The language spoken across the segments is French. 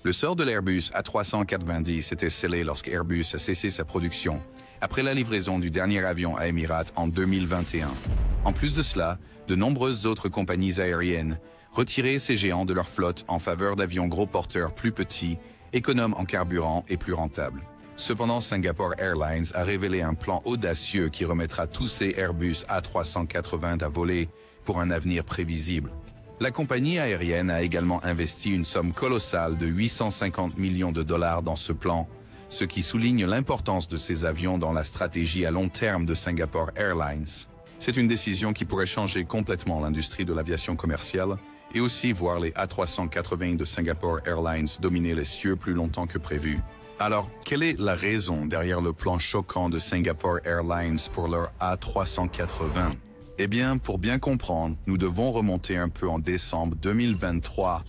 Le sort de l'Airbus A390 était scellé lorsque Airbus a cessé sa production, après la livraison du dernier avion à Emirates en 2021. En plus de cela, de nombreuses autres compagnies aériennes retiraient ces géants de leur flotte en faveur d'avions gros porteurs plus petits, économes en carburant et plus rentables. Cependant, Singapore Airlines a révélé un plan audacieux qui remettra tous ces Airbus A380 à voler pour un avenir prévisible. La compagnie aérienne a également investi une somme colossale de 850 millions de dollars dans ce plan, ce qui souligne l'importance de ces avions dans la stratégie à long terme de Singapore Airlines. C'est une décision qui pourrait changer complètement l'industrie de l'aviation commerciale et aussi voir les A380 de Singapore Airlines dominer les cieux plus longtemps que prévu. Alors, quelle est la raison derrière le plan choquant de Singapore Airlines pour leur A380? Eh bien, pour bien comprendre, nous devons remonter un peu en décembre 2023,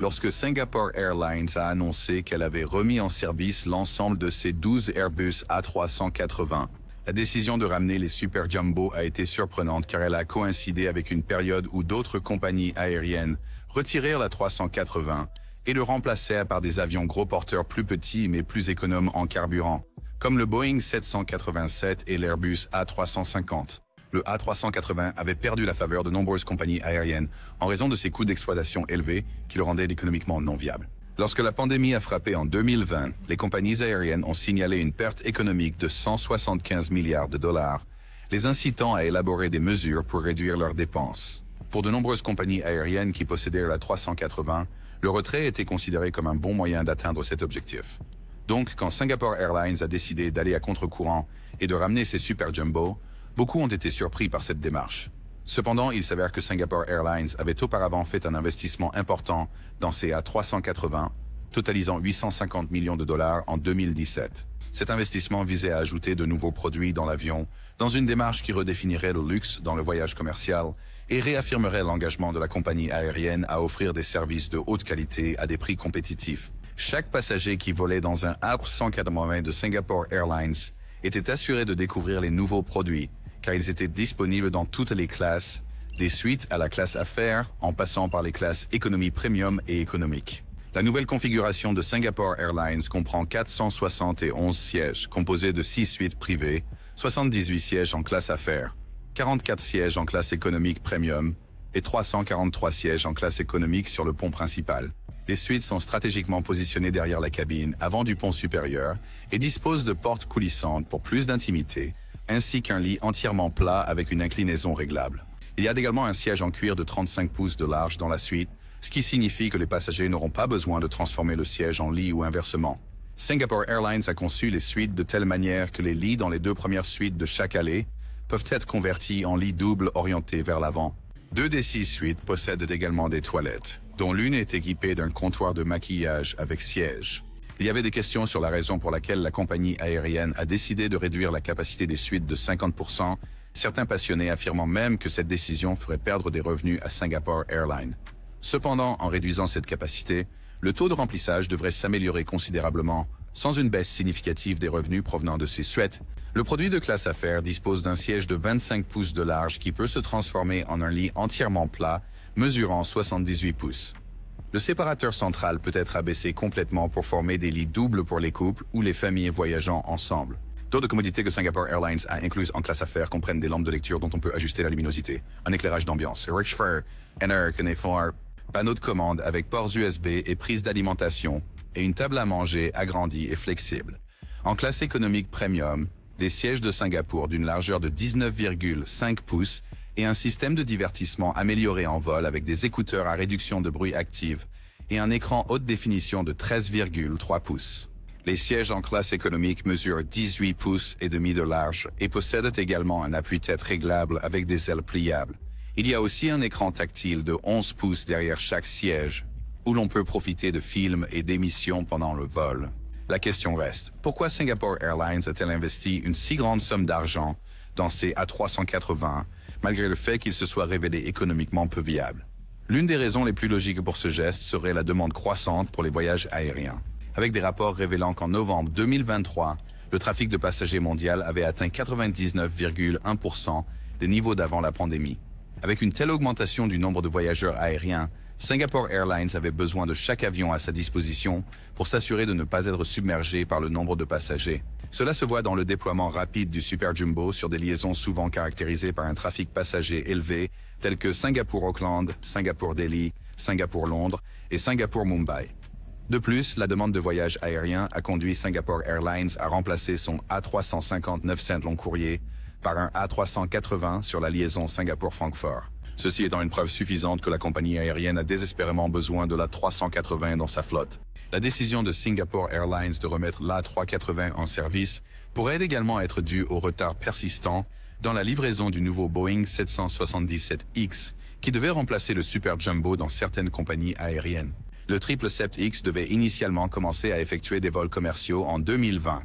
lorsque Singapore Airlines a annoncé qu'elle avait remis en service l'ensemble de ses 12 Airbus A380. La décision de ramener les Super Jumbo a été surprenante car elle a coïncidé avec une période où d'autres compagnies aériennes retirèrent la 380 et le remplacèrent par des avions gros porteurs plus petits mais plus économes en carburant, comme le Boeing 787 et l'Airbus A350. Le A380 avait perdu la faveur de nombreuses compagnies aériennes en raison de ses coûts d'exploitation élevés qui le rendaient économiquement non viable. Lorsque la pandémie a frappé en 2020, les compagnies aériennes ont signalé une perte économique de 175 milliards de dollars, les incitant à élaborer des mesures pour réduire leurs dépenses. Pour de nombreuses compagnies aériennes qui possédaient la 380, le retrait était considéré comme un bon moyen d'atteindre cet objectif. Donc, quand Singapore Airlines a décidé d'aller à contre-courant et de ramener ses Super Jumbo, beaucoup ont été surpris par cette démarche. Cependant, il s'avère que Singapore Airlines avait auparavant fait un investissement important dans ces A380, totalisant 850 millions de dollars en 2017. Cet investissement visait à ajouter de nouveaux produits dans l'avion, dans une démarche qui redéfinirait le luxe dans le voyage commercial et réaffirmerait l'engagement de la compagnie aérienne à offrir des services de haute qualité à des prix compétitifs. Chaque passager qui volait dans un A380 de Singapore Airlines était assuré de découvrir les nouveaux produits, car ils étaient disponibles dans toutes les classes, des suites à la classe affaires, en passant par les classes économie premium et économique. La nouvelle configuration de Singapore Airlines comprend 471 sièges, composés de 6 suites privées, 78 sièges en classe affaires, 44 sièges en classe économique premium et 343 sièges en classe économique sur le pont principal. Les suites sont stratégiquement positionnées derrière la cabine, avant du pont supérieur, et disposent de portes coulissantes pour plus d'intimité, ainsi qu'un lit entièrement plat avec une inclinaison réglable. Il y a également un siège en cuir de 35 pouces de large dans la suite, ce qui signifie que les passagers n'auront pas besoin de transformer le siège en lit ou inversement. Singapore Airlines a conçu les suites de telle manière que les lits dans les 2 premières suites de chaque allée peuvent être convertis en lits doubles orientés vers l'avant. 2 des 6 suites possèdent également des toilettes, dont l'une est équipée d'un comptoir de maquillage avec siège. Il y avait des questions sur la raison pour laquelle la compagnie aérienne a décidé de réduire la capacité des suites de 50%, certains passionnés affirmant même que cette décision ferait perdre des revenus à Singapore Airlines. Cependant, en réduisant cette capacité, le taux de remplissage devrait s'améliorer considérablement, sans une baisse significative des revenus provenant de ces suites. Le produit de classe affaires dispose d'un siège de 25 pouces de large qui peut se transformer en un lit entièrement plat, mesurant 78 pouces. Le séparateur central peut être abaissé complètement pour former des lits doubles pour les couples ou les familles voyageant ensemble. D'autres commodités que Singapore Airlines a incluses en classe affaires comprennent des lampes de lecture dont on peut ajuster la luminosité, un éclairage d'ambiance, rich fur, un air conditioner, panneau de commande avec ports USB et prise d'alimentation, et une table à manger agrandie et flexible. En classe économique premium, des sièges de Singapour d'une largeur de 19,5 pouces et un système de divertissement amélioré en vol avec des écouteurs à réduction de bruit active et un écran haute définition de 13,3 pouces. Les sièges en classe économique mesurent 18 pouces et demi de large et possèdent également un appuie-tête réglable avec des ailes pliables. Il y a aussi un écran tactile de 11 pouces derrière chaque siège, où l'on peut profiter de films et d'émissions pendant le vol. La question reste, pourquoi Singapore Airlines a-t-elle investi une si grande somme d'argent dans ces A380, malgré le fait qu'il se soit révélé économiquement peu viable? L'une des raisons les plus logiques pour ce geste serait la demande croissante pour les voyages aériens, avec des rapports révélant qu'en novembre 2023, le trafic de passagers mondial avait atteint 99,1% des niveaux d'avant la pandémie. Avec une telle augmentation du nombre de voyageurs aériens, Singapore Airlines avait besoin de chaque avion à sa disposition pour s'assurer de ne pas être submergé par le nombre de passagers. Cela se voit dans le déploiement rapide du Super Jumbo sur des liaisons souvent caractérisées par un trafic passager élevé, tels que Singapour-Auckland, Singapour-Delhi, Singapour-Londres et Singapour-Mumbai. De plus, la demande de voyage aérien a conduit Singapore Airlines à remplacer son A350-900 long courrier par un A380 sur la liaison Singapour-Francfort. Ceci étant une preuve suffisante que la compagnie aérienne a désespérément besoin de l'A380 dans sa flotte. La décision de Singapore Airlines de remettre l'A380 en service pourrait également être due au retard persistant dans la livraison du nouveau Boeing 777X, qui devait remplacer le Super Jumbo dans certaines compagnies aériennes. Le 777X devait initialement commencer à effectuer des vols commerciaux en 2020.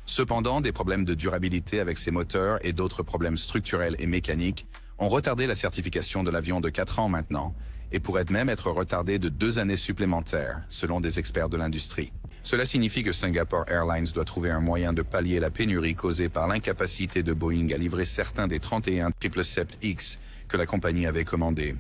Cependant, des problèmes de durabilité avec ses moteurs et d'autres problèmes structurels et mécaniques ont retardé la certification de l'avion de 4 ans maintenant et pourrait même être retardé de 2 années supplémentaires, selon des experts de l'industrie. Cela signifie que Singapore Airlines doit trouver un moyen de pallier la pénurie causée par l'incapacité de Boeing à livrer certains des 31 777X que la compagnie avait commandés.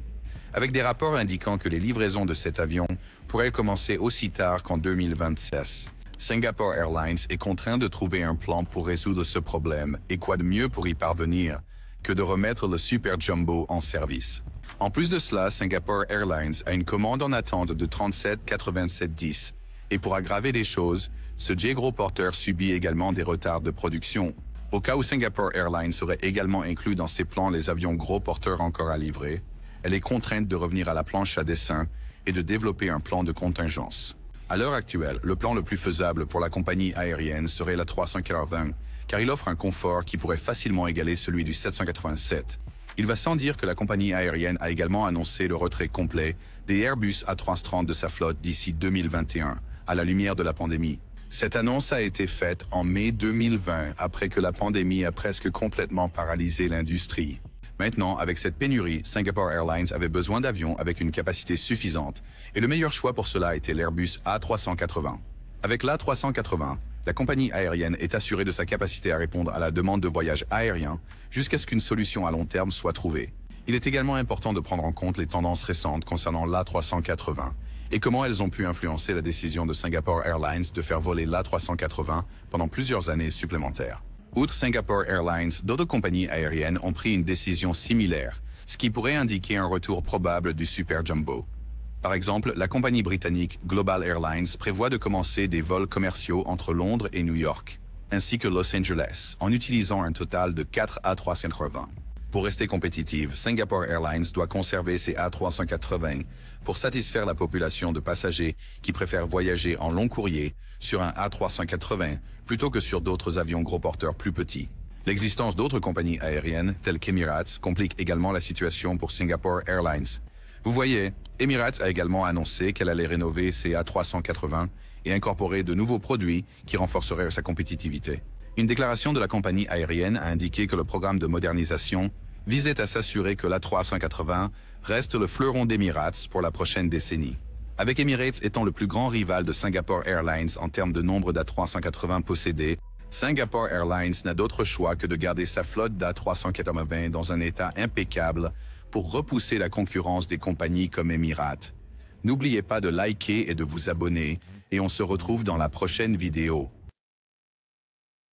Avec des rapports indiquant que les livraisons de cet avion pourraient commencer aussi tard qu'en 2026. Singapore Airlines est contraint de trouver un plan pour résoudre ce problème, et quoi de mieux pour y parvenir que de remettre le Super Jumbo en service. En plus de cela, Singapore Airlines a une commande en attente de 37-87-10. Et pour aggraver les choses, ce jet gros porteur subit également des retards de production. Au cas où Singapore Airlines serait également inclus dans ses plans les avions gros porteurs encore à livrer, elle est contrainte de revenir à la planche à dessin et de développer un plan de contingence. À l'heure actuelle, le plan le plus faisable pour la compagnie aérienne serait l'A380, car il offre un confort qui pourrait facilement égaler celui du 787. Il va sans dire que la compagnie aérienne a également annoncé le retrait complet des Airbus A330 de sa flotte d'ici 2021, à la lumière de la pandémie. Cette annonce a été faite en mai 2020, après que la pandémie a presque complètement paralysé l'industrie. Maintenant, avec cette pénurie, Singapore Airlines avait besoin d'avions avec une capacité suffisante, et le meilleur choix pour cela était l'Airbus A380. Avec l'A380, la compagnie aérienne est assurée de sa capacité à répondre à la demande de voyage aérien jusqu'à ce qu'une solution à long terme soit trouvée. Il est également important de prendre en compte les tendances récentes concernant l'A380 et comment elles ont pu influencer la décision de Singapore Airlines de faire voler l'A380 pendant plusieurs années supplémentaires. Outre Singapore Airlines, d'autres compagnies aériennes ont pris une décision similaire, ce qui pourrait indiquer un retour probable du Super Jumbo. Par exemple, la compagnie britannique Global Airlines prévoit de commencer des vols commerciaux entre Londres et New York, ainsi que Los Angeles, en utilisant un total de 4 A380. Pour rester compétitive, Singapore Airlines doit conserver ses A380 pour satisfaire la population de passagers qui préfèrent voyager en long courrier sur un A380 plutôt que sur d'autres avions gros porteurs plus petits. L'existence d'autres compagnies aériennes, telles qu'Emirates, complique également la situation pour Singapore Airlines. Vous voyez, Emirates a également annoncé qu'elle allait rénover ses A380 et incorporer de nouveaux produits qui renforceraient sa compétitivité. Une déclaration de la compagnie aérienne a indiqué que le programme de modernisation visait à s'assurer que l'A380 reste le fleuron d'Emirates pour la prochaine décennie. Avec Emirates étant le plus grand rival de Singapore Airlines en termes de nombre d'A380 possédés, Singapore Airlines n'a d'autre choix que de garder sa flotte d'A380 dans un état impeccable pour repousser la concurrence des compagnies comme Emirates. N'oubliez pas de liker et de vous abonner, et on se retrouve dans la prochaine vidéo.